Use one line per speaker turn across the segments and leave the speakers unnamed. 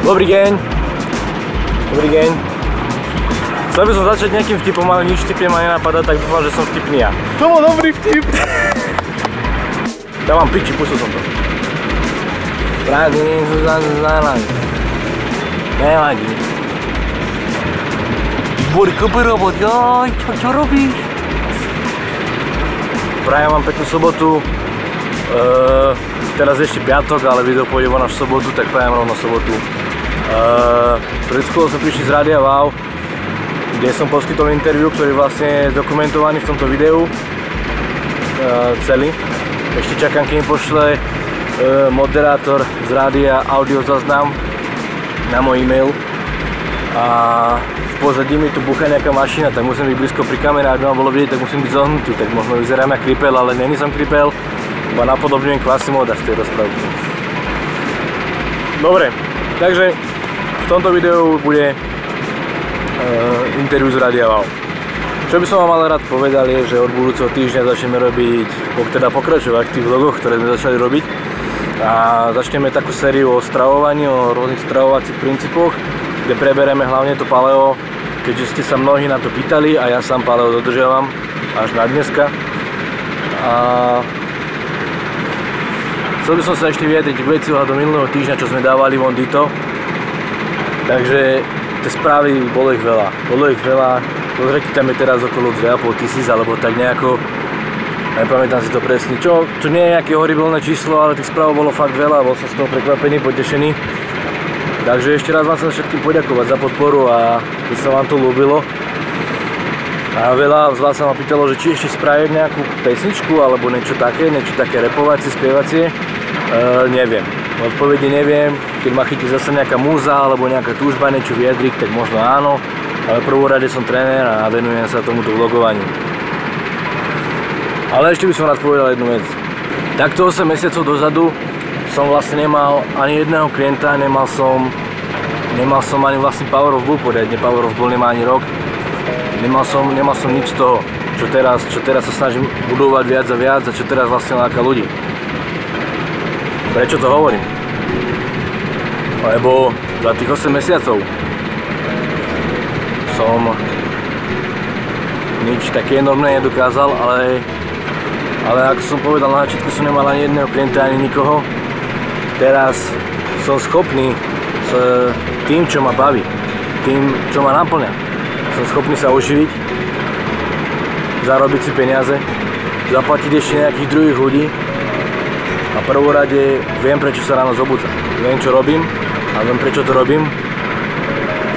Dobrý deň. Dobrý deň. Chcel by som začať nejakým vtipom, ale nič vtipne ma nenapadá, tak dúfam, že som vtipný ja.
To bol dobrý vtip.
Dávam piči, pustil som to. Prázdniny sú zároveň. Nevadí. Borko, robot, joj, čo robíš? Prajem vám peknú sobotu. Teraz ešte piatok, ale video pôjde von až v sobotu, tak prajem rovno sobotu. Pred chvíľou som prišli z Rádia Wow, kde som poskytol interview, ktorý vlastne je dokumentovaný v tomto videu celý. Ešte čakám, kým pošle moderátor z rádia audio záznam na môj e-mail. A v pozadí mi tu búcha nejaká mašina, tak musím byť blízko pri kamere, aby ma bolo vidieť, tak musím byť zohnutý. Tak možno vyzerám jak Kripel, ale není som Kripel, iba napodobňujem Quasimoda z tej rozprávky. Dobre, takže v tomto videu bude interview z Rádia Wow. Čo by som vám ale rád povedal je, že od budúceho týždňa začneme robiť, teda pokračovať v tých vlogoch, ktoré sme začali robiť. A začneme takú sériu o stravovaní, o rôznych stravovacích princípoch, kde preberieme hlavne to paleo, keďže ste sa mnohí na to pýtali a ja sám paleo dodržiavam až na dneska. A chcel by som sa ešte vyjadriť k veci do minulého týždňa, čo sme dávali von dito. Takže tie správy, bolo ich veľa. Pozrite, tam je teraz okolo 2500 alebo tak nejako, nepamätám si to presne, čo nie je nejaké horibilné číslo, ale tých správ bolo fakt veľa, bol som z toho prekvapený, potešený. Takže ešte raz vám chcem všetkým poďakovať za podporu a že sa vám to ľúbilo. A veľa z vás sa ma pýtalo, že či ešte spraviť nejakú pesničku alebo niečo také repovacie, spievacie. Neviem. V odpovedi neviem, keď ma chytí zase nejaká múza alebo nejaká túžba niečo vyjadriť, tak možno áno. Ale v prvom rade som tréner a venujem sa tomuto vlogovaniu. Ale ešte by som rád povedal jednu vec. Takto 8 mesiacov dozadu som vlastne nemal ani jedného klienta, nemal som ani vlastne Power of Bull poriadne, Power of Bull nemá ani rok. Nemal som nič z toho, čo teraz sa snažím budovať viac a viac a čo teraz vlastne láka ľudí. Prečo to hovorím? Lebo za tých 8 mesiacov som nič také enormné nedokázal, ale ako som povedal na začiatku, som nemal ani jedného klienta, ani nikoho. Teraz som schopný s tým, čo ma baví, tým, čo ma naplňa. Som schopný sa oživiť, zarobiť si peniaze, zaplatiť ešte nejakých druhých ľudí a v prvom rade viem, prečo sa ráno zobudzam. Viem, čo robím a viem, prečo to robím.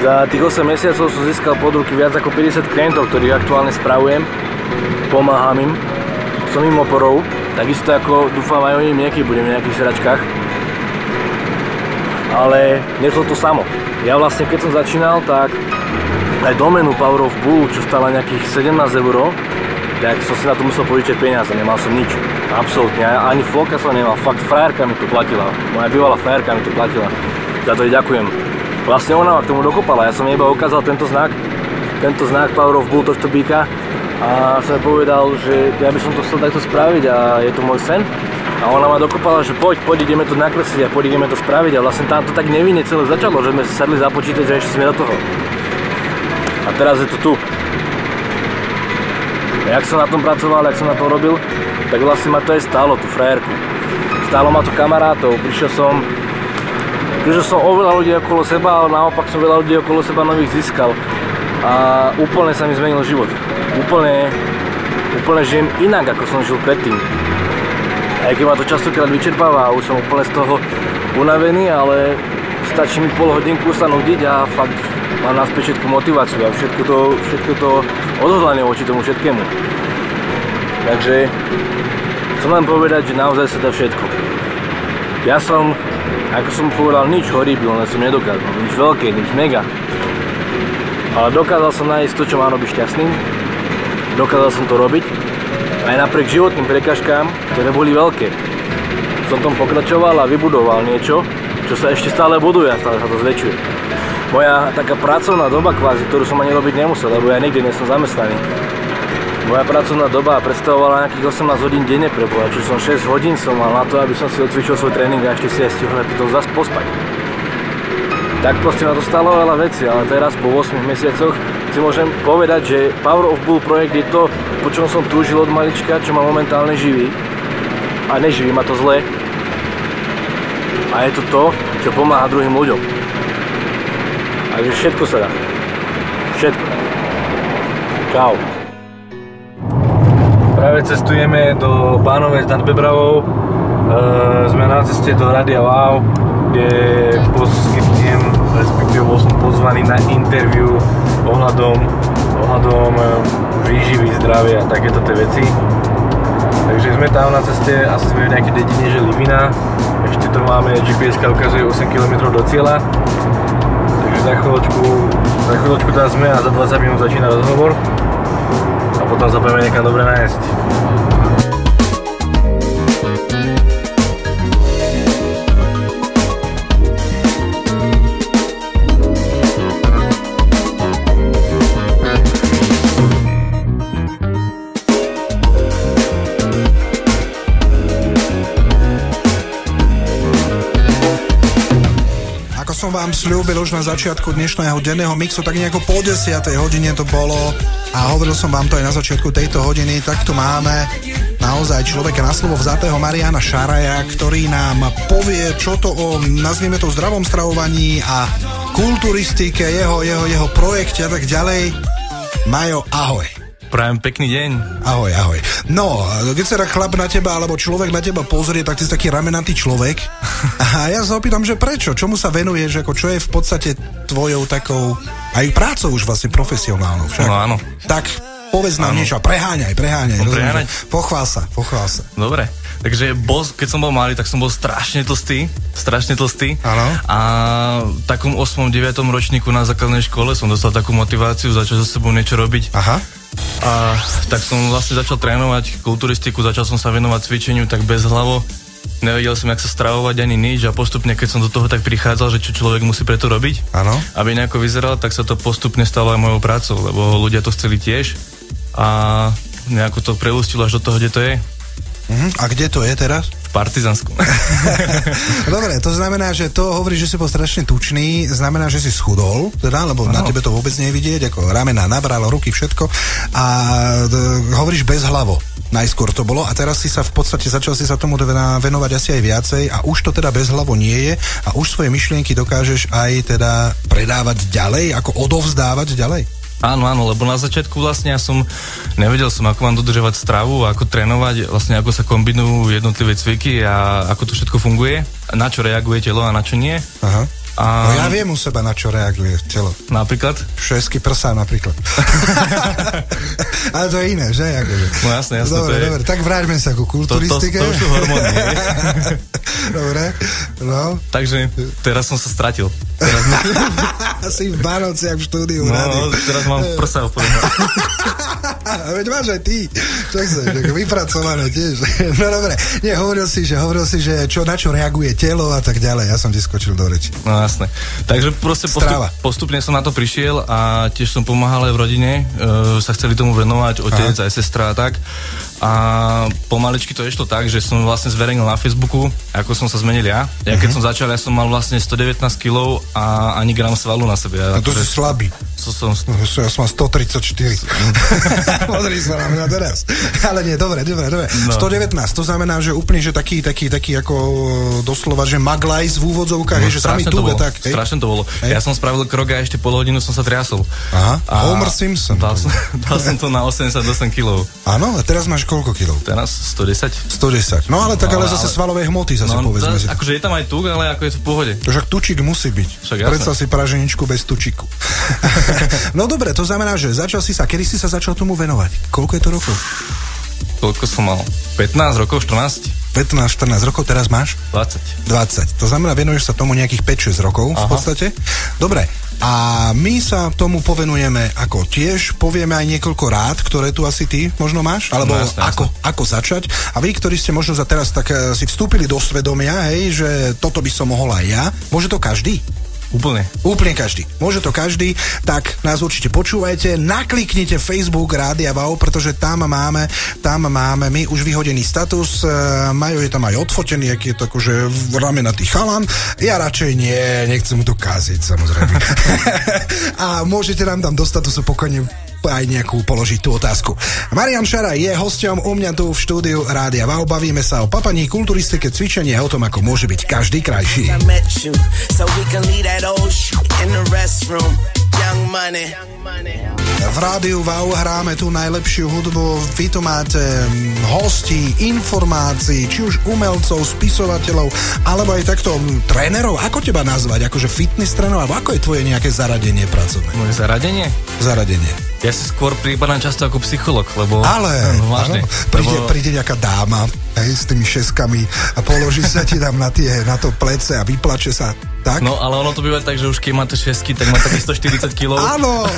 Za tých 8 mesiacov som získal pod ruky viac ako 50 klientov, ktorých aktuálne spravujem, pomáham im, som im oporou, takisto ako dúfam aj oni niekedy budem v nejakých sračkách. Ale nešlo to samo. Ja vlastne keď som začínal, tak aj doménu Power of Bull, čo stála nejakých 17 €, tak som si na to musel požičať peniaze, nemal som nič. Absolútne, ani floka som nemal, fakt frajerka mi to platila, moja bývalá frajerka mi to platila, za to jej ďakujem. Vlastne ona ma k tomu dokopala, ja som jej iba ukázal tento znak Power of Bull, tohto býka a som jej povedal, že ja by som to chcel takto spraviť a je to môj sen. A ona ma dokopala, že poď ideme to nakresliť a poď ideme to spraviť a vlastne tam to tak nevinne celé začalo, že sme si sadli započítať, že ešte sme do toho. A teraz je to tu. Jak som na tom pracoval, jak som na tom robil, tak vlastne ma to aj stálo, tú frajerku. Stálo ma to kamarátov, prišiel som o veľa ľudí okolo seba, ale naopak som veľa ľudí okolo seba nových získal. A úplne sa mi zmenil život. Úplne žijem inak, ako som žil predtým. Aj keď ma to častokrát vyčerpáva a už som úplne z toho unavený, ale stačí mi pol hodinku sa nudiť a fakt mám naspäť všetku motiváciu a všetko to odhodlanie voči tomu všetkému. Takže chcem len povedať, že naozaj sa dá všetko. Ja som, ako som povedal, nič horibilné som nedokázal, nič veľké, nič mega. Ale dokázal som nájsť to, čo ma robí šťastným. Dokázal som to robiť. Aj napriek životným prekážkám, ktoré boli veľké. Som tom pokračoval a vybudoval niečo, čo sa ešte stále buduje a stále sa to zväčšuje. Moja taká pracovná doba kvázi, ktorú som ani robiť nemusel, lebo ja nikdy nie som zamestnaný. Moja pracovná doba predstavovala nejakých 18 hodín denne preboha, čiže som 6 hodín som mal na to, aby som si odcvičil svoj tréning a ešte si aj stihol pritom zase pospať. Tak proste ma to stalo veľa vecí, ale teraz po 8 mesiacoch si môžem povedať, že Power of Bull projekt je to, po čom som túžil od malička, čo ma momentálne živí. A neživí ma to zle. A je to to, čo pomáha druhým ľuďom. Takže všetko sa dá. Všetko. Čau. Práve cestujeme do Bánovec nad Bebravou. Sme na ceste do Rádia Wow, kde poskytnem, respektíve bol som pozvaný na interview ohľadom výživy, zdravia a takéto tie veci. Takže sme tam na ceste, asi sme v nejakej dedine, že Livina. Ešte to máme, GPS-ka ukazuje 8 km do cieľa. Takže za chvíľočku tam sme a za 20 minút začína rozhovor. A potom sa budeme niekam dobre nájsť.
Som vám sľúbil už na začiatku dnešného denného mixu, tak nejako po 10. hodine to bolo a hovoril som vám to aj na začiatku tejto hodiny, tak tu máme naozaj človeka na slovo vzatého Mariana Šaraja, ktorý nám povie, čo to o, nazvime to, zdravom stravovaní a kulturistike, jeho projekte a tak ďalej. Majo, ahoj.
Prajem pekný deň.
Ahoj, ahoj. No, keď sa chlap na teba, alebo človek na teba pozrie, tak ty si taký ramenatý človek. A ja sa opýtam, že prečo? Čomu sa venuješ? Ako, čo je v podstate tvojou takou, aj prácou už vlastne profesionálnou? Však?
No áno.
Tak povedz nám niečo. Preháňaj.
Preháňať?
Pochvál sa.
Dobre. Takže keď som bol malý, tak som bol strašne tlstý.
Áno.
A v takom 8. 9. ročníku na základnej škole som dostal takú motiváciu, začal so sebou niečo robiť.
Aha.
A tak som vlastne začal trénovať kulturistiku, začal som sa venovať cvičeniu tak bezhlavo. Nevedel som, jak sa stravovať ani nič a postupne, keď som do toho tak prichádzal, že čo človek musí preto robiť,
áno,
aby nejako vyzeral, tak sa to postupne stalo aj mojou prácou, lebo ľudia to chceli tiež a nejako to preústilo až do toho, kde to je.
A kde to je teraz?
V Partizánsku.
Dobre, to znamená, že to hovoríš, že si bol strašne tučný, znamená, že si schudol, teda, lebo na tebe to vôbec nie je vidieť, ako ramená nabral, ruky, všetko a hovoríš bezhlavo. Najskôr to bolo a teraz si sa v podstate začal si sa tomu venovať asi aj viacej a už to teda bezhlavo nie je a už svoje myšlienky dokážeš aj teda predávať ďalej, ako odovzdávať ďalej.
Áno, lebo na začiatku vlastne ja som nevedel som, ako mám dodržovať stravu, ako trénovať, vlastne ako sa kombinujú jednotlivé cviky a ako to všetko funguje, na čo reaguje telo a na čo nie.
Aha. No ja viem u seba, na čo reaguje telo.
Napríklad?
Šesky prsa napríklad. Ale to je iné, že?
No jasné.
Dobre, tak vráťme sa ku kulturistike.
To už sú hormóny.
Dobre, no.
Takže teraz som sa stratil.
Si v Bánovciach v štúdiu.
No, teraz mám prsa úplne.
Veď máš aj ty. Čo chceš, vypracované tiež. No dobre, nie, hovoril si, že na čo reaguje telo a tak ďalej. Ja som ti skočil do reči.
No jasné. Takže proste postupne som na to prišiel a tiež som pomáhal aj v rodine. Sa chceli tomu venovať, otec aj sestra a tak. A pomaličky to išlo tak, že som vlastne zverejnil na Facebooku, ako som sa zmenil ja. Ja keď som začal, ja som mal vlastne 119 kg a ani gram svalu na sebe.
A to si slabý. Ja som mal 134. Pozri sa na mňa teraz. Ale nie, dobre. No. 119, to znamená, že úplne, že taký ako doslova, že maglajs v úvodzovkách,
no,
že sami tuve tak.
Strašne to bolo. Hej. Ja som spravil krok a ešte pol hodinu som sa triasol.
Aha, Homer Simpson.
Dal som to na 88 kg.
Áno, a teraz máš koľko kilov?
Teraz 110.
No ale tak ale zase svalovej hmoty zase povedzme.
Akože je tam aj tuk, ale ako je to v pohode.
To však tučík musí byť. Predstav si praženičku bez tučíku. No dobre, to znamená, že kedy si sa začal tomu venovať? Koľko je to rokov?
Koľko som mal? 15 rokov, 14?
15-14 rokov, teraz máš? 20. To znamená, venuješ sa tomu nejakých 5-6 rokov v podstate. Dobre, a my sa tomu povenujeme ako tiež, povieme aj niekoľko rád, ktoré tu asi ty možno máš, alebo no, jasne. Ako začať. A vy, ktorí ste možno za teraz tak si vstúpili do svedomia, hej, že toto by som mohol aj ja, môže to každý? Úplne každý. Môže to každý, tak nás určite počúvajte, nakliknite Facebook Rádia Wow, pretože tam máme my už vyhodený status, Majo je tam aj odfotený, aký je to akože ramenatý chalan. Ja radšej nechcem mu to kaziť, samozrejme. A môžete nám tam do statusu pokojne aj nejakú položiť tú otázku. Marián Šaraj je hosťom u mňa tu v štúdiu Rádia Wow. Bavíme sa o papaní, kulturistike, cvičenie a o tom, ako môže byť každý krajší. V Rádiu Wow hráme tú najlepšiu hudbu. Vy tu máte hostí, informácií, či už umelcov, spisovateľov, alebo aj takto trénerov. Ako teba nazvať? Akože fitness tréner? Alebo ako je tvoje nejaké zaradenie pracovné?
Moje zaradenie?
Zaradenie.
Ja si skôr prípadám často ako psycholog, lebo...
Vážne. Príde nejaká dáma s tými šeskami a položí sa ti tam na to plece a vyplače sa. Tak?
No, ale ono to býva tak, že už keď máte šesky, tak má také 140 kg.
Áno.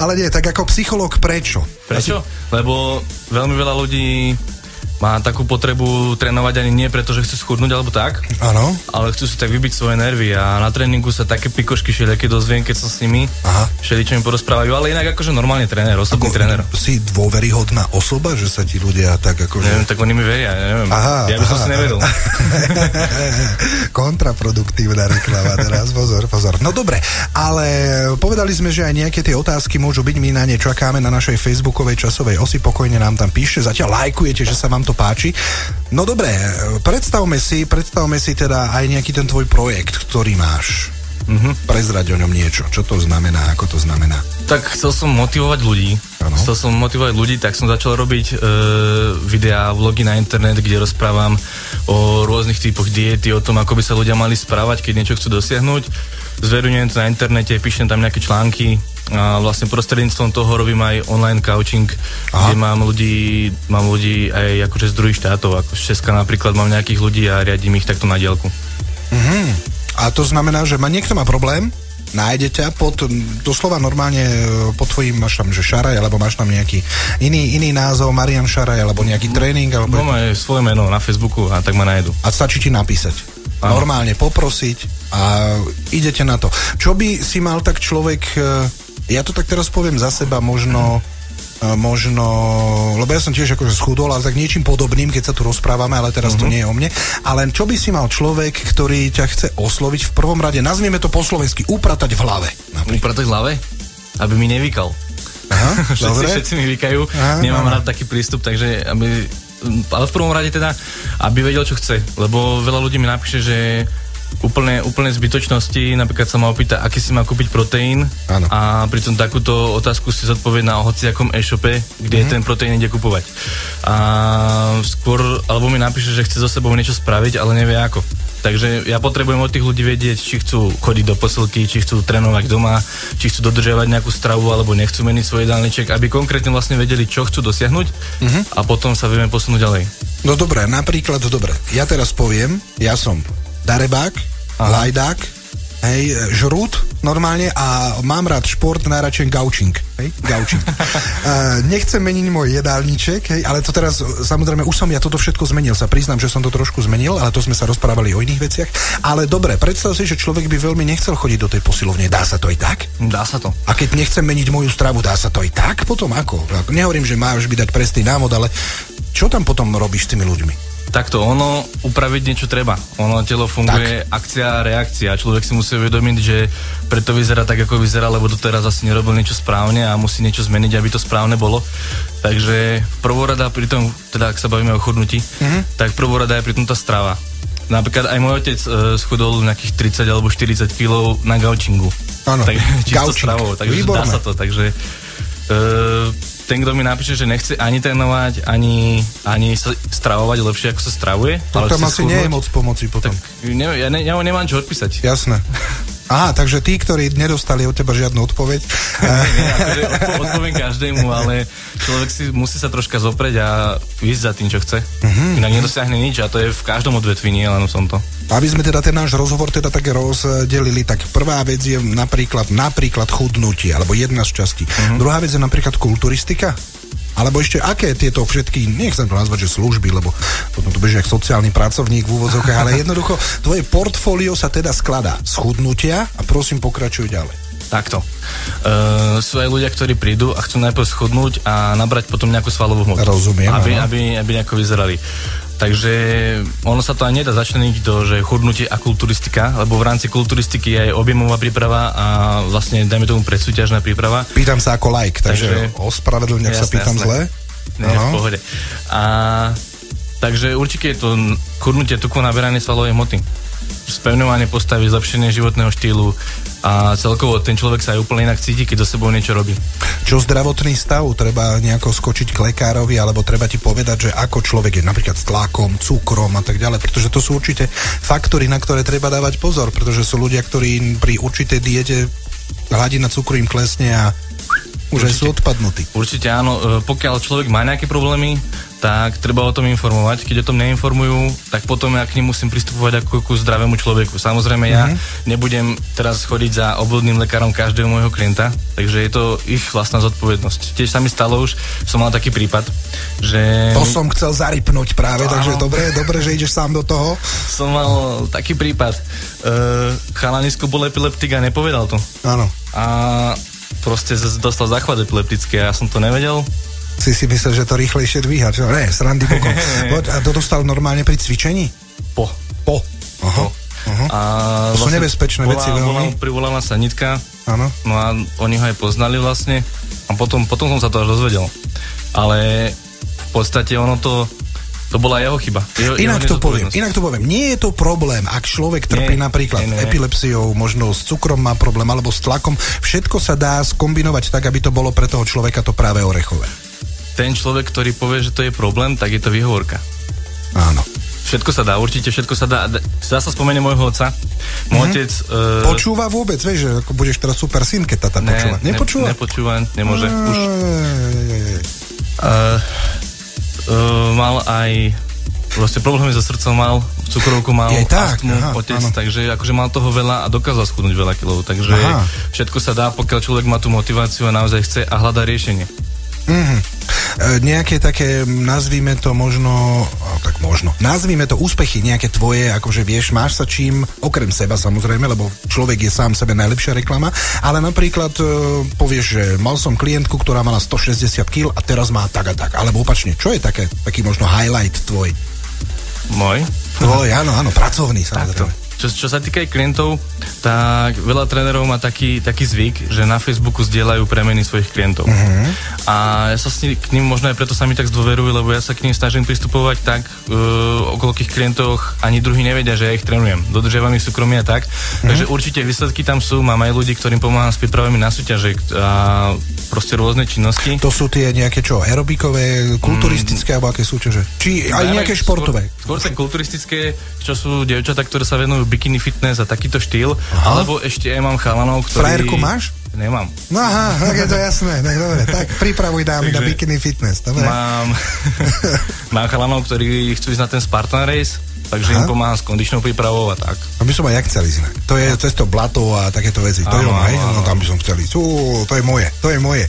Ale nie, tak ako psychológ prečo?
Prečo? Lebo veľmi veľa ľudí má takú potrebu trénovať ani nie preto, že chcú schudnúť alebo tak.
Áno.
Ale chcú si tak vybiť svoje nervy a na tréningu sa také pikošky všelijaké dozviem, keď som s nimi. Aha. Všeličo mi porozprávajú, ale inak akože normálne tréner, osobný tréner.
Si dôveryhodná osoba, že sa ti ľudia tak akože...
Neviem, tak oni mi veria, neviem. Ja by som si neveril.
Kontraproduktívna reklama teraz, pozor. No dobre, ale povedali sme, že aj nejaké tie otázky môžu byť, my na ne čakáme na našej facebookovej časovej osi, pokojne nám tam píšte, zatiaľ lajkujete, že sa vám to páči. No dobre, predstavme si teda aj nejaký ten tvoj projekt, ktorý máš. Prezrať o ňom niečo. Čo to znamená, ako to znamená?
Tak chcel som motivovať ľudí, tak som začal robiť videá, vlogy na internet, kde rozprávam o rôznych typoch diety, o tom, ako by sa ľudia mali správať, keď niečo chcú dosiahnuť. Zverejňujem to na internete, píšem tam nejaké články a vlastne prostredníctvom toho robím aj online coaching, kde mám ľudí aj akože z druhých štátov, ako z Česka napríklad mám nejakých ľudí a riadím ich takto na diaľku.
A to znamená, že niekto má problém, nájde ťa doslova normálne pod tvojím, máš tam, že Šaraj, alebo máš tam nejaký iný názov, Marián Šaraj, alebo nejaký tréning, alebo...
Mám aj svoje meno na Facebooku a tak ma nájdu.
A stačí ti napísať. Normálne poprosiť a idete na to. Čo by si mal tak človek, ja to tak teraz poviem za seba, možno, lebo ja som tiež akože schudol, ale tak niečím podobným, keď sa tu rozprávame, ale teraz to nie je o mne. Ale čo by si mal človek, ktorý ťa chce osloviť v prvom rade, nazvieme to po slovensky, upratať v hlave.
Upratať v hlave? Aby mi nevykal. Všetci mi vykajú, nemám rád taký prístup, takže ale v prvom rade teda, aby vedel, čo chce, lebo veľa ľudí mi napíše, že úplne zbytočnosti, napríklad sa ma opýta, aký si má kúpiť proteín. Áno. A pritom takúto otázku si zodpovie na hociakom e-shope, kde ten proteín ide kupovať. A skôr, alebo mi napíše, že chce so sebou niečo spraviť, ale nevie ako. Takže ja potrebujem od tých ľudí vedieť, či chcú chodiť do posilky, či chcú trénovať doma, či chcú dodržiavať nejakú stravu, alebo nechcú meniť svoj jedálniček, aby konkrétne vlastne vedeli, čo chcú dosiahnuť a potom sa vieme posunúť ďalej.
No dobre, napríklad, ja teraz poviem, ja som darebák, lajdák, žrút normálne a mám rád šport, najradšej gaučing. Nechcem meniť môj jedálniček, ale to teraz, samozrejme, už som ja toto všetko zmenil, sa priznám, že som to trošku zmenil, ale to sme sa rozprávali o iných veciach. Ale dobre, predstav si, že človek by veľmi nechcel chodiť do tej posilovne. Dá sa to aj tak?
Dá sa to.
A keď nechcem meniť moju stravu, dá sa to aj tak? Potom ako? Nehovorím, že máš by dať prestý návod, ale čo tam potom robíš s tými ľuďmi?
Takto, upraviť niečo treba. Telo funguje akcia a reakcia. Človek si musí uvedomiť, že preto vyzerá tak, ako vyzerá, lebo doteraz asi nerobil niečo správne a musí niečo zmeniť, aby to správne bolo. Takže prvorada pri tom, teda ak sa bavíme o chudnutí, tak prvorada je pri tom tá strava. Napríklad aj môj otec schudol nejakých 30 alebo 40 kg na gaučingu.
Áno,
čisto stravou, takže dá sa to. Takže ten, kto mi napíše, že nechce ani trénovať, ani sa stravovať lepšie, ako sa stravuje.
To tam asi nie je moc pomoci potom.
Tak ja nemám čo odpísať.
Jasné. Aha, takže tí, ktorí nedostali od teba žiadnu odpoveď.
Odpoviem každému, ale človek musí sa troška zoprieť a ísť za tým, čo chce. Inak nedosiahne nič a to je v každom odvetví, nie len v tomto.
Aby sme teda ten náš rozhovor teda tak rozdelili, tak prvá vec je napríklad chudnutie, alebo jedna z častí. Druhá vec je napríklad kulturistika. Alebo ešte aké tieto všetky, nechcem to nazvať, že služby, lebo potom to beží ako sociálny pracovník v úvodzovkách, ale jednoducho tvoje portfólio sa teda skladá z chudnutia a prosím pokračuj ďalej.
Takto. Sú aj ľudia, ktorí prídu a chcú najprv schudnúť a nabrať potom nejakú svalovú hmotu.
Rozumiem.
Aby nejako vyzerali. Takže ono sa to aj nedá začleniť do, že chudnutie a kulturistika, lebo v rámci kulturistiky je aj objemová príprava a vlastne, dajme tomu, predsúťažná príprava.
Pýtam sa ako laik, takže ospravedlňujem, ak sa pýtam zle.
Nie, v pohode. Takže určite je to chudnutie, tuklo, naberanie svalovej hmoty. Spevňovanie postavy, zlepšenie životného štýlu a celkovo ten človek sa aj úplne inak cíti, keď so sebou niečo robí.
Čo zdravotný stav? Treba nejako skočiť k lekárovi, alebo treba ti povedať, že ako človek je napríklad s tlakom, cukrom a tak ďalej, pretože to sú určite faktory, na ktoré treba dávať pozor, pretože sú ľudia, ktorí pri určitej diete hladina cukru im klesne a už aj sú odpadnutí. Určite
áno, pokiaľ človek má nejaké problémy, tak treba o tom informovať. Keď o tom neinformujú, tak potom ja k nim musím pristupovať ako ku zdravému človeku. Samozrejme, ja nebudem teraz chodiť za obvodným lekárom každého môjho klienta, takže je to ich vlastná zodpovednosť. Tiež sa mi stalo už, som mal taký prípad, že...
To som chcel zarypnúť práve, takže dobre, že ideš sám do toho.
Som mal taký prípad. Chalanisko bol epileptik a nepovedal to.
Áno.
A proste dostal záchvat epileptický a ja som to nevedel.
Si myslel, že to rýchlejšie dvíha, čo? Ne, srandy bokom. A to dostal normálne pri cvičení?
Po.
Aha.
A
to sú nebezpečné veci veľmi.
Privolaná sanitka.
Áno.
No a oni ho aj poznali vlastne. A potom som sa to až dozvedel. Ale v podstate ono to bola jeho chyba.
Inak to poviem. Nie je to problém, ak človek trpí napríklad epilepsiou, možno s cukrom má problém, alebo s tlakom. Všetko sa dá skombinovať tak, aby to bolo pre toho človeka to práve orechové.
Ten človek, ktorý povie, že to je problém, tak je to výhovorka.
Áno.
Všetko sa dá, určite všetko sa dá. Zasa spomeniem môjho otca. Môj otec...
Počúva vôbec, vieš, že ako budeš teraz super syn, keď tata počúva. Nepočúva?
Nepočúva, nemôže. Už. Mal aj vlastne problémy so srdcom, mal cukrovku, mal astmu, otec, takže akože mal toho veľa a dokázal schudnúť veľa kilov, takže všetko sa dá, pokiaľ človek má tú motiváciu a naozaj chce a hľadá riešenie.
Nejaké také, nazvime to nazvime to úspechy, nejaké tvoje, akože vieš, máš sa čím, okrem seba samozrejme, lebo človek je sám sebe najlepšia reklama, ale napríklad povieš, že mal som klientku, ktorá mala 160 kg a teraz má tak a tak, alebo opačne, čo je taký možno highlight tvoj?
Môj?
Tvoj, áno, pracovný samozrejme.
Čo sa týka aj klientov, tak veľa trénerov má taký zvyk, že na Facebooku zdieľajú premeny svojich klientov. A ja sa k ním možno aj preto sa mi tak zdôverujú, lebo ja sa k ním snažím pristupovať tak, o koľkých klientoch ani druhý nevedia, že ja ich trénujem. Dodržiavam ich súkromie a tak. Takže určite výsledky tam sú. Mám aj ľudí, ktorým pomáham s prípravami na súťaže a proste rôzne činnosti.
To sú tie nejaké aerobikové, kulturistické alebo aké súťaže? Či aj nejaké športové?
Skôr kulturistické, čo sú dievčatá, ktoré sa venujú bikini fitness a takýto štýl. Alebo ešte aj mám chalanov, ktorí...
Frajerku máš?
Nemám.
No aha, tak je to jasné. Tak dobre, tak pripravuj dámy na bikini fitness. Dobre.
Mám chalanov, ktorí chcú ísť na ten Spartan Race, takže im pomáham s kondičnou prípravou a tak.
A by som aj chcel ísť inak. To je cesto blato a takéto veci. To je ono, hej? No tam by som chcel ísť. To je moje.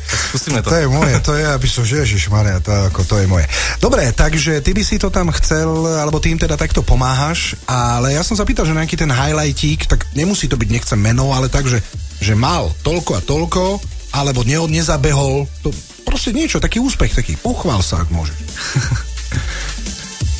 Tak
skúsime to.
To je moje, aby som, ježišmaria, to je moje. Dobre, takže ty by si to tam chcel, alebo ty im teda takto pomáhaš, ale ja som sa pýtal, že nejaký ten highlightík, tak nemusí to byť, nechcem meno, ale tak, že mal toľko a toľko, alebo nezabehol, to proste niečo, taký úspech, taký pochvál sa, ak môžeš.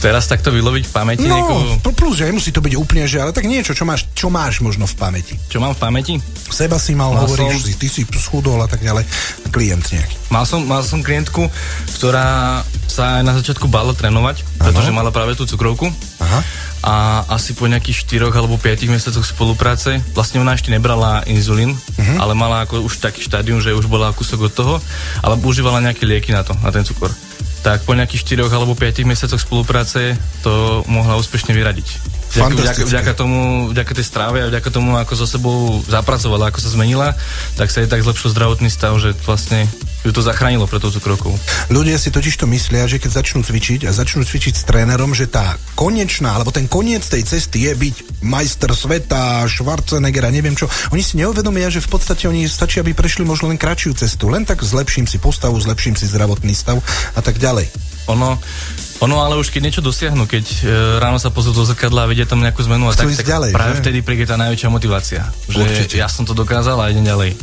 Teraz takto vyloviť v pamäti niekoho?
No, plus, že nemusí to byť úplne, že ale tak niečo, čo máš možno v pamäti.
Čo mám v pamäti?
Seba si hovoríš, ty si schudol a tak ďalej. Klient nejaký.
Mal som klientku, ktorá sa aj na začiatku bála trénovať, pretože mala práve tú cukrovku. Aha. A asi po nejakých 4 alebo 5 mesiacoch spolupráce, vlastne ona ešte nebrala inzulín, ale mala ako už taký štádium, že už bola kúsok od toho, ale používala nejaké lieky na ten cukor. Tak po nejakých 4 alebo 5 mesiacoch spolupráce to mohla úspešne vyradiť. Vďaka tej stráve a vďaka tomu, ako so sebou zapracovala, ako sa zmenila, tak sa jej tak zlepšil zdravotný stav, že vlastne ju to zachránilo pre tou cukrovkou.
Ľudia si totiž to myslia, že keď začnú cvičiť s trénerom, že tá konečná, alebo ten koniec tej cesty je byť majster sveta, Schwarzeneggera, neviem čo. Oni si neuvedomia, že v podstate oni stačí, aby prešli možno len kratšiu cestu, len tak zlepším si postavu, zlepším si zdravotný stav a tak ďalej. Ono ale už keď niečo dosiahnu, keď ráno sa pozrú do zrkadla a vidia tam nejakú zmenu a tak ďalej, práve vtedy príde tá najväčšia motivácia, že ja som to dokázal a idem ďalej.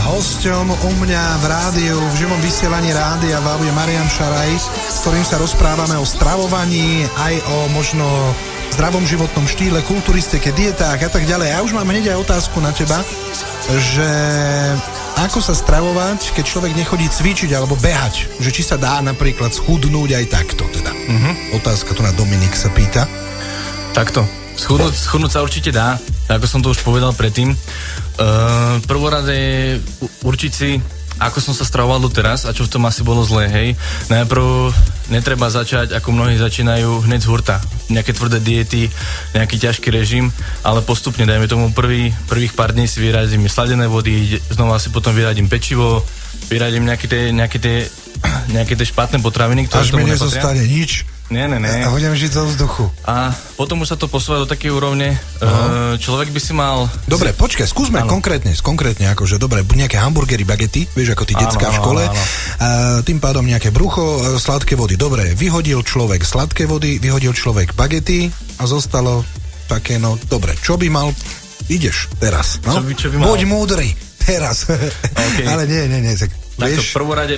Hosťom u mňa v rádiu, v živom vysielaní rádia je Marián Šaraj, s ktorým sa rozprávame o stravovaní, aj o možno zdravom životnom štýle, kulturistike, dietách a tak ďalej. Ja už mám hneď aj otázku na teba, že ako sa stravovať, keď človek nechodí cvičiť alebo behať, že či sa dá napríklad schudnúť aj takto teda. Otázka tu na Dominik sa pýta.
Takto. Schudnúť sa určite dá, ako som to už povedal predtým. Prvorade určiť si, ako som sa stravoval doteraz a čo v tom asi bolo zlé, hej. Najprv netreba začať, ako mnohí začínajú, hneď z hurta. Nejaké tvrdé diety, nejaký ťažký režim, ale postupne, dajme tomu prvých pár dní si vyradím sladené vody, znova si potom vyradím pečivo, vyradím nejaké tie špatné potraviny, ktoré
až
tomu
nepatria. Až mi nezostane nič.
Nie.
A budem žiť zo vzduchu.
A potom už sa to posúva do takej úrovne, človek by si mal...
Dobre, počkaj, skúsme konkrétne, akože dobre, nejaké hamburgery, bagety, vieš, ako tí decká v škole, tým pádom nejaké brucho, sladké vody. Dobre, vyhodil človek sladké vody, vyhodil človek bagety a zostalo také, no dobre, čo by mal, ideš teraz, no?
Čo by mal?
Buď múdry, teraz. Okay. Ale nie,
takto,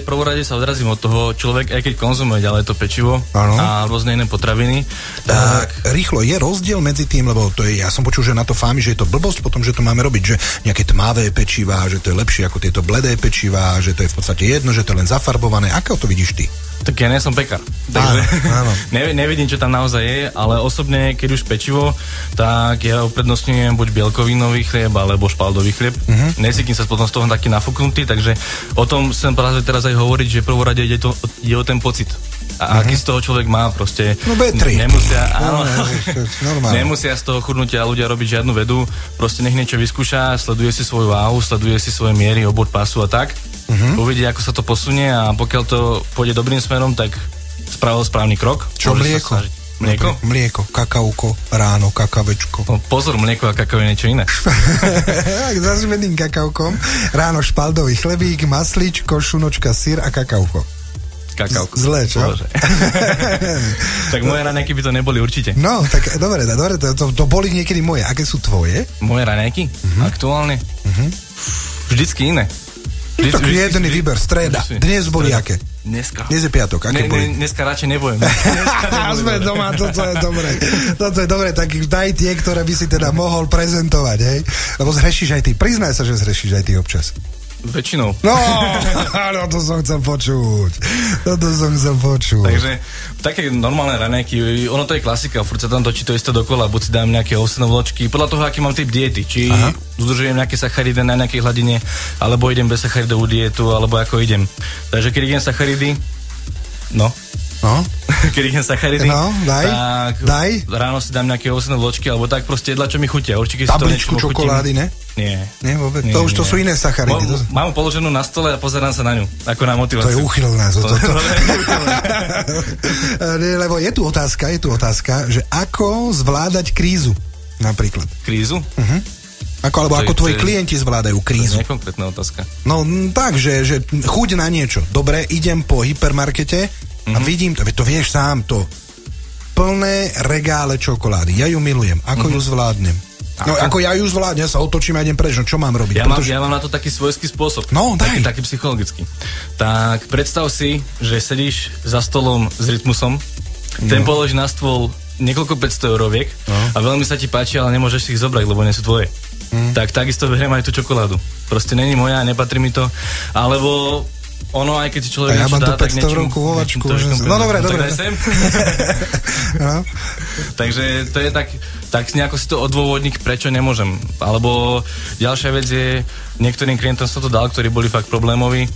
prvorade sa odrazím od toho, človek, aj keď konzumuje ďalej to pečivo a rôzne iné potraviny, tak...
Rýchlo, je rozdiel medzi tým, lebo to je, ja som počul, že na to fámi, že je to blbosť, potom, že to máme robiť, že nejaké tmavé pečivá, že to je lepšie ako tieto bledé pečivá, že to je v podstate jedno, že to je len zafarbované. Ako to vidíš ty?
Tak ja nie som pekár, takže nevidím, čo tam naozaj je, ale osobne, keď už pečivo, tak ja uprednostňujem buď bielkovinový chlieb, alebo špaldový chlieb. Necítim sa potom z toho taký nafúknutý, takže o tom chcem práve teraz aj hovoriť, že prvorade ide o ten pocit. A aký z toho človek má, proste nemusia z toho chudnutia ľudia robiť žiadnu vedu, proste nech niečo vyskúša, sleduje si svoju váhu, sleduje si svoje miery, obvod pasu a tak, uvidí, ako sa to posunie a pokiaľ to pôjde dobrým smerom, tak spravil správny krok.
Čo mlieko? Mlieko, kakauko, ráno, kakavečko.
No, pozor, mlieko a kakao je niečo iné.
Za zmeným kakaukom, ráno špaldový chlebík, masličko, šunočka, syr a kakauko.
Kakauko.
Zlé, čo?
Tak moje raňajky by to neboli určite.
No, tak dobre, to boli niekedy moje. Aké sú tvoje?
Moje raňajky? Aktuálne? Vždycky iné.
Tak jedný výber, streda. Dnes boli aké?
Dnes
je piatok, aké boli?
Dneska radšej nebudem.
Sme doma, toto je dobre. Toto je dobre, tak daj tie, ktoré by si teda mohol prezentovať, hej? Lebo zhrešíš aj ty. Priznaj sa, že zhrešíš aj ty občas.
Väčšinou.
No, to som chcel počuť.
Takže také normálne raňajky, ono to je klasika, furt sa tam točí to isté dokola, buď si dám nejaké ovsené vločky, podľa toho, aký mám typ diety, či udržujem nejaké sacharidy na nejakej hladine, alebo idem bez sacharidovú dietu, alebo ako idem. Takže keď idem sacharidy, keď idem sacharidy,
daj.
Ráno si dám nejaké ovsené vločky, alebo tak proste jedla, čo mi chutia. Určite
tabličku čokolády, ne?
Nie.
Nie, vôbec. To už to sú iné sacharidy.
Mám položenú na stole a pozerám sa na ňu, ako na motiváciu.
To je úchylné. Lebo je tu otázka, že ako zvládať krízu, napríklad.
Krízu?
Ako tvoji klienti zvládajú krízu.
To je nekonkrétna otázka.
No tak, že chuť na niečo. Dobre, idem po hypermarkete a vidím, to vieš sám, to plné regále čokolády. Ja ju milujem. Ako ju zvládnem? No ako ja ju zvládnem, ja sa otočím a idem preč, no čo mám robiť?
Ja mám na to taký svojský spôsob.
No, daj.
Taký psychologický. Tak predstav si, že sedíš za stolom s Rytmusom, ten položí na stôl niekoľko 500 euroviek a veľmi sa ti páči, ale nemôžeš si ich zobrať, lebo nie sú tvoje. Tak takisto beriem aj tú čokoládu. Proste není moja, nepatrí mi to. Alebo ono, aj keď si človek
niečo dá, tak niečo... No dobre.
No. Takže to je tak nejako si to odôvodniť, prečo nemôžem. Alebo ďalšia vec je, niektorým klientom som to dal, ktorí boli fakt problémoví,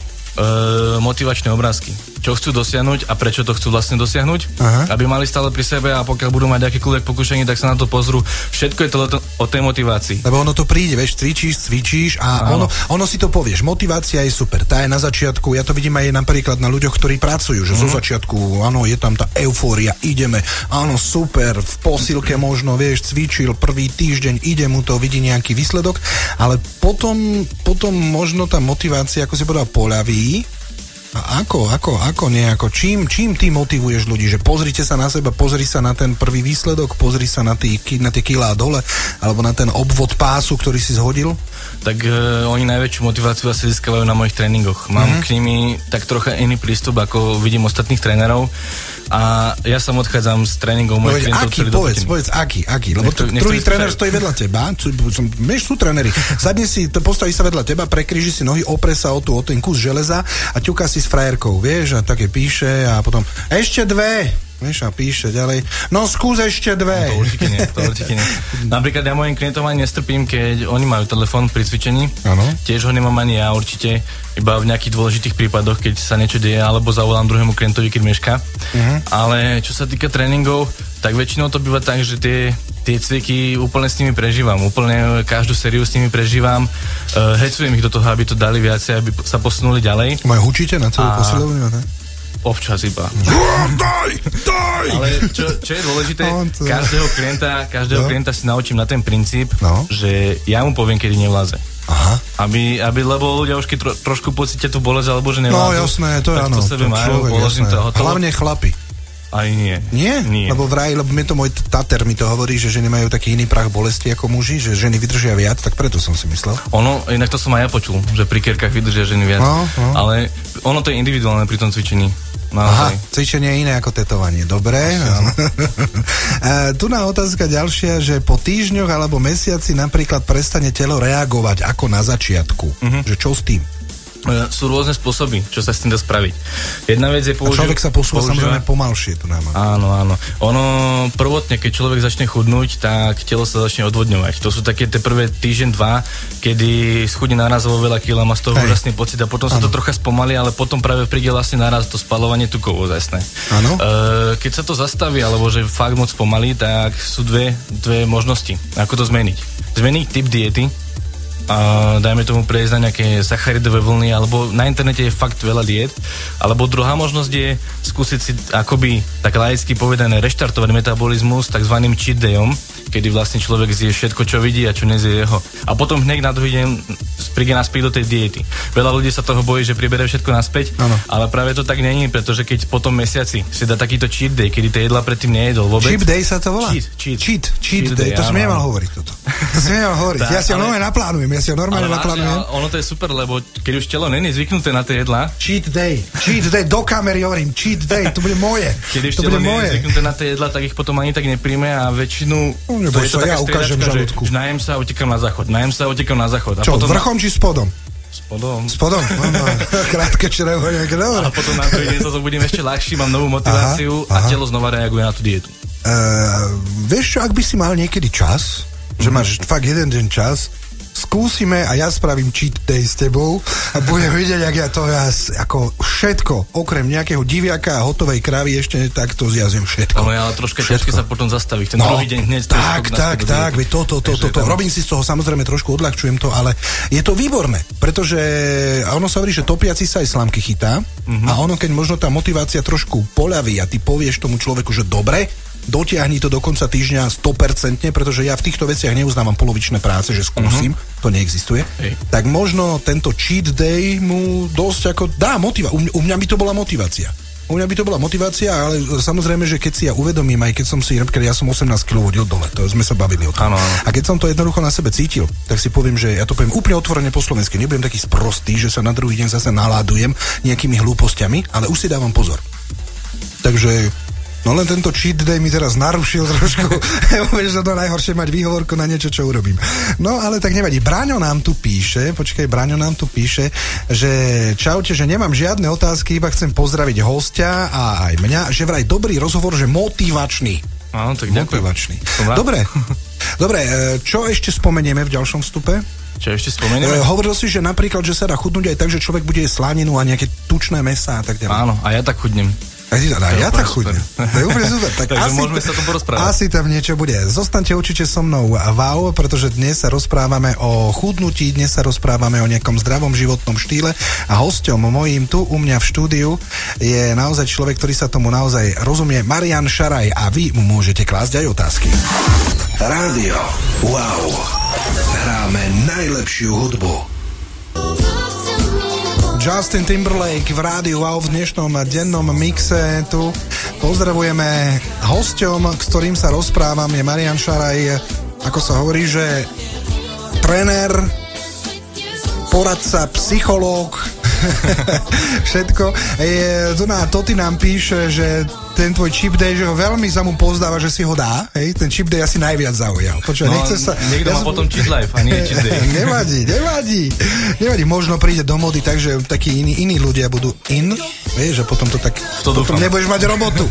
motivačné obrázky. čo chcú dosiahnuť a prečo to chcú vlastne dosiahnuť, aby mali stále pri sebe a pokiaľ budú mať akékoľvek pokušenie, tak sa na to pozrú. Všetko je to o tej motivácii.
Lebo ono to príde, vieš, cvičíš a ono si to povieš. Motivácia je super, tá je na začiatku. Ja to vidím aj napríklad na ľuďoch, ktorí pracujú, že zo začiatku, áno, je tam tá eufória, ideme, áno, super, v posilke možno, vieš, cvičil prvý týždeň, ide mu to, vidí nejaký výsledok, ale potom možno tá motivácia, ako si povedal, poľaví. A ako nejako? Čím ty motivuješ ľudí? Že pozrite sa na seba, pozri sa na ten prvý výsledok, pozri sa na tie kilá dole, alebo na ten obvod pásu, ktorý si zhodil?
Tak oni najväčšiu motiváciu asi získavajú na mojich tréningoch. Mám k nimi tak trocha iný prístup, ako vidím ostatných trénerov. A ja sam odchádzam z tréningov mojich klientov celý do hodiny. Povedz, aký? Lebo druhý tréner stojí vedľa teba, sú tréneri. Sadne si, postaví sa vedľa teba, prekríži si nohy, opre sa o ten kus železa a ťuká si s frajerkou, vieš, a také píše a potom ešte dve. Vieš, a píše ďalej, no skús ešte dve. No, to určite nie. Napríklad ja mojim klientom ani nestrpím, keď oni majú telefón pri cvičení. Ano. Tiež ho nemám ani ja určite, iba v nejakých dôležitých prípadoch, keď sa niečo deje, alebo zavolám druhému klientovi, keď mešká. Ale čo sa týka tréningov, tak väčšinou to býva tak, že tie cviky úplne s nimi prežívam, úplne každú sériu s nimi prežívam, hecujem ich do toho, aby to dali viacej, aby sa posunuli ďalej.
Majú hučíte na celú posilovňu, ne?
Občas iba.
Daj!
Ale čo je dôležité, každého klienta si naučím na ten princíp, že ja mu poviem, kedy nevláze.
Aha.
Lebo ľudia už keď trošku pocítia tú bolesť, alebo že nevládzu.
No jasné, to je áno.
To sebe majú, položím to hotovo.
Hlavne chlapi.
Aj nie.
Nie? Lebo mne to môj tater mi to hovorí, že ženy majú taký iný prach bolesti ako muži, že ženy vydržia viac, tak preto som si myslel.
Inak to som aj ja počul, že pri kerkách vydržia ženy viac. Ale ono to je individuálne pri tom cvičení.
Aha, cvičenie je iné ako tetovanie. Dobre. Tu na otázka ďalšia, že po týždňoch alebo mesiaci napríklad prestane telo reagovať ako na začiatku. Že čo s tým?
Sú rôzne spôsoby, čo sa s tým dá spraviť. Jedna vec je
človek sa posúva samozrejme pomalšie. Tu nám.
Áno. Ono prvotne, keď človek začne chudnúť, tak telo sa začne odvodňovať. To sú také tie prvé týždeň, 2, kedy schudne nárazovo veľa kila, má z toho úžasný pocit a potom sa to trocha spomalí, ale potom práve príde vlastne naraz to spaľovanie tukov ozajstné. Keď sa to zastaví, alebo že fakt moc pomalí, tak sú dve možnosti, ako to zmeniť. Zmeniť typ diety, a dajme tomu prejsť na nejaké sacharidové vlny, alebo na internete je fakt veľa diét, alebo druhá možnosť je skúsiť si akoby tak laicky povedané reštartovať metabolizmus takzvaným cheat dayom, kedy vlastne človek zje všetko, čo vidí a čo nezie jeho. A potom hneď na druhý deň príde naspäť do tej diety. Veľa ľudí sa toho bojí, že priberie všetko naspäť, ale práve to tak není, pretože keď po tom mesiaci si dá takýto cheat day, kedy tie jedlá predtým nejedol vôbec.
Cheat day sa to volá? Cheat day. To som nemal hovoriť toto. To som nemal hovoriť. Ja si ho normálne naplánujem.
Ono to je super, lebo keď už telo není zvyknuté na tie jedlá.
Cheat day, do kamery hovorím, cheat day, to bude moje.
Keď už telo nie je zvyknuté na tie jedlá, tak ich potom ani tak nepríjme a väčšinu to je to taká striedačka, že najem sa a utekám na záchod. A
čo, potom vrchom či spodom?
Spodom.
Krátke črevo, nejaké dobré.
A potom na druhý deň sa zobudím ešte ľahší, mám novú motiváciu a telo znova reaguje na tú dietu.
Vieš čo, ak by si mal niekedy čas, že máš fakt jeden deň čas, skúsime a ja spravím cheat day s tebou a budem vidieť, jak ja to ako všetko, okrem nejakého diviaka a hotovej kravy ešte takto zjazím všetko.
Ale troška ťažké sa potom zastaviť. Ten druhý deň hneď
tak, toto. Robím si z toho, samozrejme trošku odľahčujem to, ale je to výborné, pretože ono sa hovorí, že topiaci sa aj slamky chytá a ono, keď možno tá motivácia trošku poľaví a ty povieš tomu človeku, že dobre, dotiahni to do konca týždňa 100%, pretože ja v týchto veciach neuznávam polovičné práce, že skúsim, to neexistuje. Tak možno tento cheat day mu dosť ako dá motiváciu. U mňa by to bola motivácia. Ale samozrejme, že keď si ja uvedomím, aj keď som si, ja som 18 kg hodil dole, to sme sa bavili o tom. A keď som to jednoducho na sebe cítil, tak si poviem, že ja to poviem úplne otvorene po slovensky, nebudem taký sprostý, že sa na druhý deň zase naládujem nejakými hlúpostiami, ale už si dávam pozor. Takže no len tento cheat day mi teraz narušil trošku. Vieš, to najhoršie mať výhovorku na niečo, čo urobím. No ale tak nevadí. Braňo nám tu píše, že čaute, že nemám žiadne otázky, iba chcem pozdraviť hostia a aj mňa, že vraj dobrý rozhovor, že motivačný.
Áno, tak ďakujem.
Motivačný. Dobre, čo ešte spomenieme v ďalšom vstupe?
Čo ešte spomenieme?
Hovoril si, že napríklad, že sa dá chudnúť aj tak, že človek bude jesť slaninu a nejaké tučné mäsá a tak ďalej.
Áno, a ja tak chudnem.
Ja tak chudnem. To je úplne super. Tak
takže môžeme sa o tom porozprávať.
Asi tam niečo bude. Zostaňte určite so mnou wow, pretože dnes sa rozprávame o chudnutí, dnes sa rozprávame o nejakom zdravom životnom štýle a hosťom mojím tu u mňa v štúdiu je naozaj človek, ktorý sa tomu naozaj rozumie, Marián Šaraj, a vy mu môžete klásť aj otázky. Rádio Wow. Hráme najlepšiu hudbu. Justin Timberlake v Rádiu Wow v dnešnom dennom mixe tu. Pozdravujeme hosťom, s ktorým sa rozprávam, je Marián Šaraj, ako sa hovorí, že tréner, poradca, psychológ, všetko. Tu na Toti nám píše, že ten tvoj chip day, že ho veľmi sa mu pozdáva, že si ho dá. Hej, ten chip day asi najviac zaujal. Počuť,
no, nechceš sa... Niekto má potom cheat life a nie cheat day. Nevadí. Možno príde do mody, takže takí iní ľudia budú vieš, že potom to tak... Potom nebudeš mať robotu.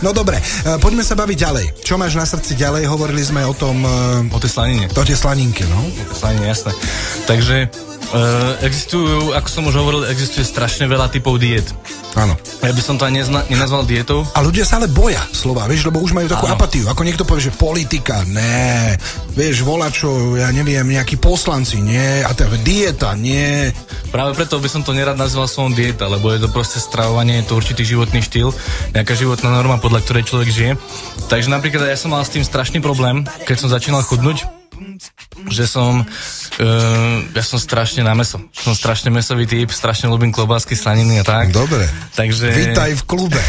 No dobre, poďme sa baviť ďalej. Čo máš na srdci ďalej? Hovorili sme o tom... O tej slanine.
O tej slaninke, no.
O tej slanine, jasné. Takže existujú, ako som už hovoril, existuje strašne veľa typov diét.
Áno.
Ja by som to ani nenazval dietou.
A ľudia sa ale boja slova, vieš, lebo už majú takú apatiu. Ako niekto povie, že politika, ne. Vieš, volačo, ja neviem, nejakí poslanci, nie. A teda dieta, nie.
Práve preto by som to nerad nazval slovom dieta, lebo je to proste stravovanie, je to určitý životný štýl, nejaká životná norma, podľa ktorej človek žije. Takže napríklad ja som mal s tým strašný problém, keď som začínal chudnúť, že ja som strašne na mäso. Som strašne mäsový typ, strašne ľúbim klobásky, slaniny a tak.
Dobre.
Takže...
Vítaj v klube.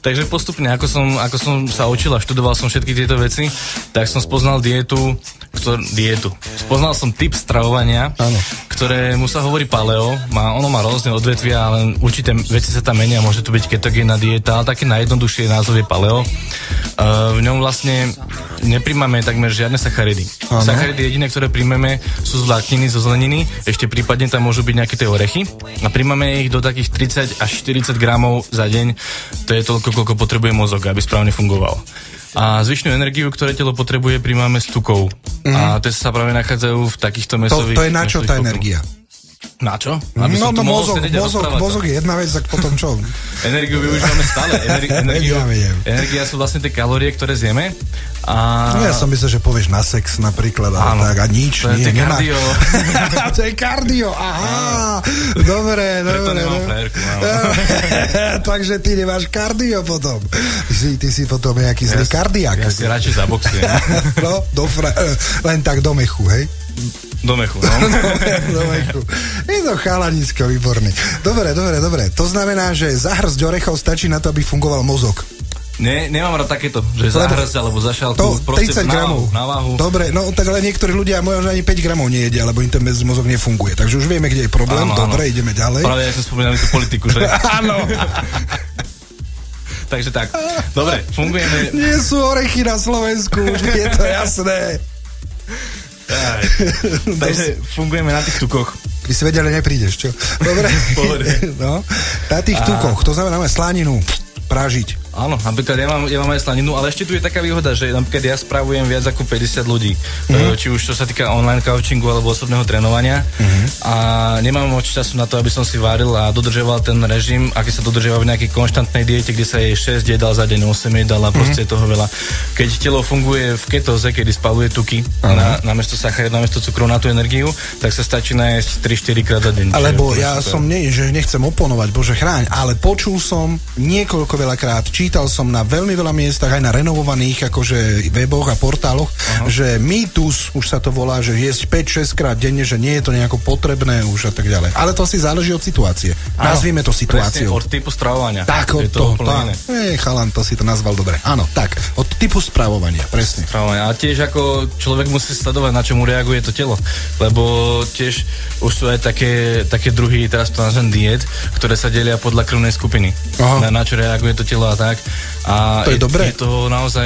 Takže postupne, ako som sa učil a študoval som všetky tieto veci, tak som spoznal dietu. Spoznal som typ stravovania, ktorému sa hovorí paleo. Ono má rôzne odvetvia, ale určité veci sa tam menia. Môže to byť ketogénna dieta, ale taký najjednoduchšie názov je paleo. V ňom vlastne nepríjmame takmer žiadne sacharidy. Sacharidy jediné, ktoré príjmeme, sú z vlákniny, zo zeleniny, ešte prípadne tam môžu byť nejaké tie orechy a príjmame ich do takých 30 až 40 gramov za deň. To je toľko, koľko potrebuje mozog, aby správne fungoval. A zvyšnú energiu, ktoré telo potrebuje, príjmame z tukov. A tie sa práve nachádzajú v takýchto mäsových...
To je na čo tá energia?
Na čo?
Mozog je jedna vec, tak potom čo?
Energiu využívame stále. Energia sú vlastne tie kalórie, ktoré zjeme.
No ja som myslel, že povieš na sex napríklad, ale tak a nič.
To je kardio.
To je kardio, aha. Dobre.
Preto nemám frajerku.
Takže ty nemáš kardio potom. Ty si potom nejaký zlý kardiak.
Ja si radšej zaboxujem.
No, len tak do mechu, hej?
Do mechu, no.
Do mechu. Je to chalanisko, výborný. Dobre. To znamená, že za hrsť orechov stačí na to, aby fungoval mozog.
Nemám rád takéto, že za hrsť alebo za šálku.
30 gramov.
Na váhu.
Dobre, no tak ale niektorí ľudia možno ani 5 gramov nejedia, lebo im ten mozog nefunguje. Takže už vieme, kde je problém. Dobre, ideme ďalej.
Práve ja som spomínal tú politiku, že?
Áno.
Takže tak. Dobre, fungujeme.
Nie sú orechy na Slovensku, už je to jasné.
Takže fungujeme na tých tukoch.
By si vedel, neprídeš, čo? Dobre. No, na tých tukoch, to znamená slaninu, pražiť.
Áno, napríklad ja mám aj slaninu, ale ešte tu je taká výhoda, že napríklad ja spravujem viac ako 50 ľudí. Či už čo sa týka online coachingu alebo osobného trénovania. A nemám moc času na to, aby som si varil a dodržoval ten režim, aký sa dodržiava v nejakej konštantnej diete, kde sa je 6 jedál za deň, 8 jedál a proste je toho veľa. Keď telo funguje v ketóze, kedy spaluje tuky namiesto sacharid, namiesto cukru na tú energiu, tak sa stačí nájsť 3-4 krát za deň.
Alebo ja som že nechcem oponovať, Bože chráň, ale počul som niekoľko veľakrát, čítal som na veľmi veľa miestach, aj na renovovaných akože weboch a portáloch, že mýtus, už sa to volá, že jesť 5-6 krát denne, že nie je to nejako potrebné už a tak ďalej. Ale to si záleží od situácie. Nazvime to situáciou.
Presne, od typu stravovania.
Tak, od toho. Chalan, to si to nazval dobre. Áno, tak, od typu stravovania, presne.
Stravovania. A tiež ako človek musí sledovať, na čomu reaguje to telo. Lebo tiež už sú aj také druhy, teraz to nazvem diét, ktoré sa delia podľa krvnej skupiny. Na čo reaguje to telo a tak. tak. A
to je dobré.
Je to naozaj,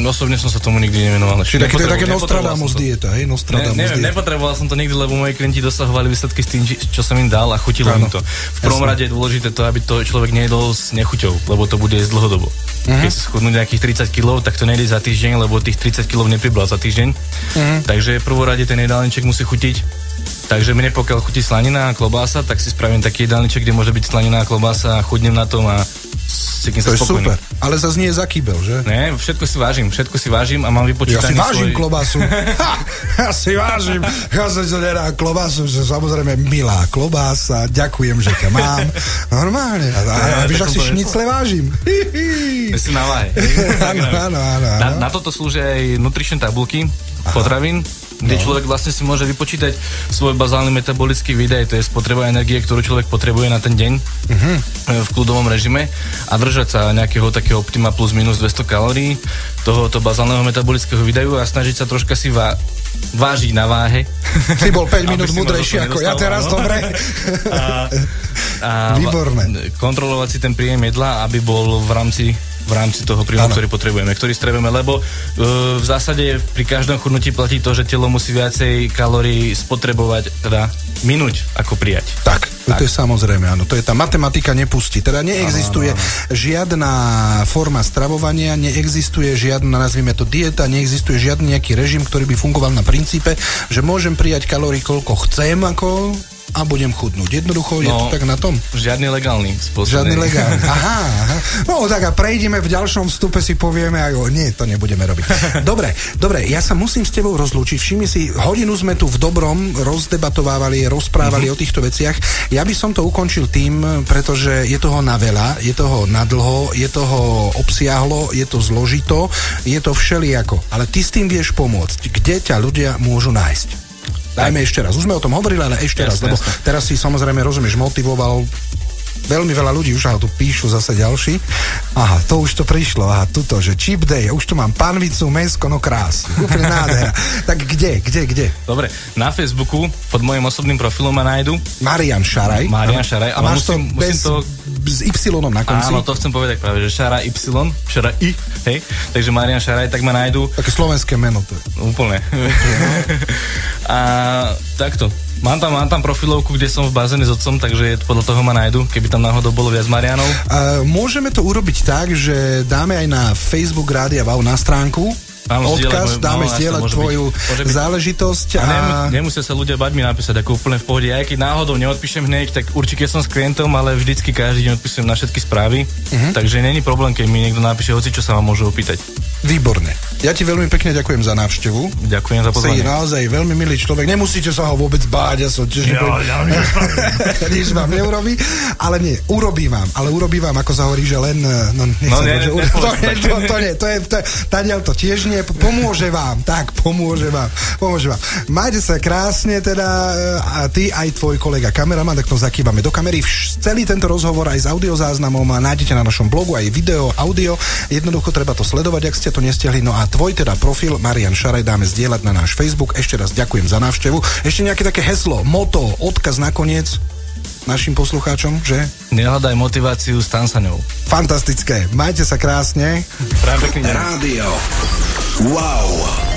osobne som sa tomu nikdy nevenoval.
Čiže to je také Nostradamus dieta, hej?
Neviem, nepotreboval som to nikdy, lebo moji klienti dosahovali výsledky s tým, čo som im dal a chutilo im to. V prvom rade je dôležité to, aby to človek nejedol s nechuťou, lebo to bude jesť dlhodobo. Keď si schudnú nejakých 30 kg, tak to nejde za týždeň, lebo tých 30 kg nepribral za týždeň. Takže v prvom rade ten jedálniček musí chutiť. Takže mne pokiaľ chutí slanina a klobása, tak si spravím taký jedálniček, kde môže byť slanina a klobása a chudnem na tom a cítim sa spokojný.
Super, ale zase nie je zakýbel, že?
Ne, všetko si vážim a mám vypočítaný
Ja si vážim klobásu. Ja si vážim. Ja som to nedá klobásu, že samozrejme milá klobása, ďakujem, že ťa mám. Normálne. A víš, ak si šnicle vážim.
Si na váhe.
Áno.
Na toto slúžia aj nutričné tabulky potravín, kde človek vlastne si môže vypočítať svoj bazálny metabolický výdaj, to je spotreba energie, ktorú človek potrebuje na ten deň v kľudovom režime a držať sa nejakého takého optima plus minus 200 kalórií tohoto bazálneho metabolického výdaju a snažiť sa troška si vážiť na váhe.
Si bol 5 minút múdrejší ako ja teraz, dobre? Výborné.
Kontrolovať si ten príjem jedla, aby bol v rámci toho príjmu, ktorý potrebujeme, ktorý strebujeme, lebo v zásade pri každom chudnutí platí to, že telo musí viacej kalórií spotrebovať, teda minúť, ako prijať.
Tak. To je samozrejme, áno. To je tá matematika nepustí. Teda neexistuje žiadna forma stravovania, neexistuje žiadna, nazvime to dieta, neexistuje žiadny nejaký režim, ktorý by fungoval na princípe, že môžem prijať kalórií, koľko chcem, ako a budem chudnúť. Jednoducho je to tak na tom.
Žiadny legálny spôsob.
Žiadny legálny. Aha. No tak a prejdeme v ďalšom vstupe, si povieme aj nie, to nebudeme robiť. Dobre, ja sa musím s tebou rozlúčiť. Všimni si, hodinu sme tu v dobrom rozdebatovávali, rozprávali o týchto veciach. Ja by som to ukončil tým, pretože je toho na veľa, je toho na dlho, je toho obsiahlo, je to zložito, je to všelijako. Ale ty s tým vieš pomôcť. Kde ťa ľudia môžu nájsť? Dajme ešte raz. Už sme o tom hovorili, ale ešte raz, lebo teraz si samozrejme, rozumieš, motivoval veľmi veľa ľudí, už tu píšu zase ďalší. Aha, to už to prišlo, tuto, že cheap day, už tu mám panvicu, mäsko, no krás. Úplne nádhera. Tak kde?
Dobre, na Facebooku pod mojím osobným profilom ma nájdu.
Marián Šaraj.
A
máš to s Y-om na konci.
Áno, to chcem povedať práve, že Šaraj Y, Šaraj I, hej. Takže Marián Šaraj, tak ma nájdu.
Také slovenské meno to je.
Úplne. A takto. Mám tam profilovku, kde som v bazéne s otcom, takže podľa toho ma nájdu, keby tam náhodou bolo viac Marianov.
Môžeme to urobiť tak, že dáme aj na Facebook Rádia Wow na stránku odkaz, dáme zdieľať tvoju záležitosť.
A nemusia sa ľudia bať mi napísať, ako úplne v pohode. Aj keď náhodou neodpíšem hneď, tak určite som s klientom, ale vždycky každý deň odpíšem na všetky správy. Takže není problém, keď mi niekto napíše hoci, čo sa vám môžu opýtať.
Výborne. Ja ti veľmi pekne ďakujem za návštevu.
Ďakujem za pozvanie.
Si naozaj veľmi milý človek. Nemusíte sa ho vôbec báť, ja som tiež nič vám neurobí, ale nie, urobí vám, ako sa hovorí, že len Daniel to tiež nie, pomôže vám. Majte sa krásne teda a ty aj tvoj kolega kameraman, tak to zakývame do kamery. Celý tento rozhovor aj s audiozáznamom nájdete na našom blogu, aj video, audio. Jednoducho treba to sledovať, ak ste to nestihli. No a tvoj teda profil Marián Šaraj dáme zdieľať na náš Facebook. Ešte raz ďakujem za návštevu. Ešte nejaké také heslo, moto, odkaz nakoniec našim poslucháčom, že?
Nehľadaj motiváciu, stan sa ňou.
Fantastické. Majte sa krásne.
Práve pekný deň.
Rádio Wow.